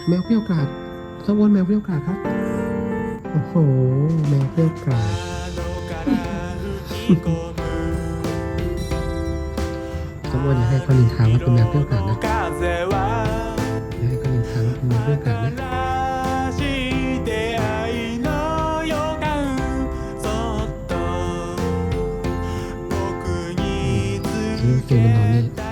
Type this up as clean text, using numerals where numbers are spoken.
แมวเปรี้ยวกราดส้มอ้วนแมวเปรี้ยวกราดครับโอ้โหแมวเปรี้ยวกราดส้มอ้วนอย่าให้เขานินทาว่าเป็นแมวเปรี้ยวกราดนะอย่าให้เขานินทาว่าเป็นแมวเปรี้ยวกราดนะนี่ฟิลมันนอนนี่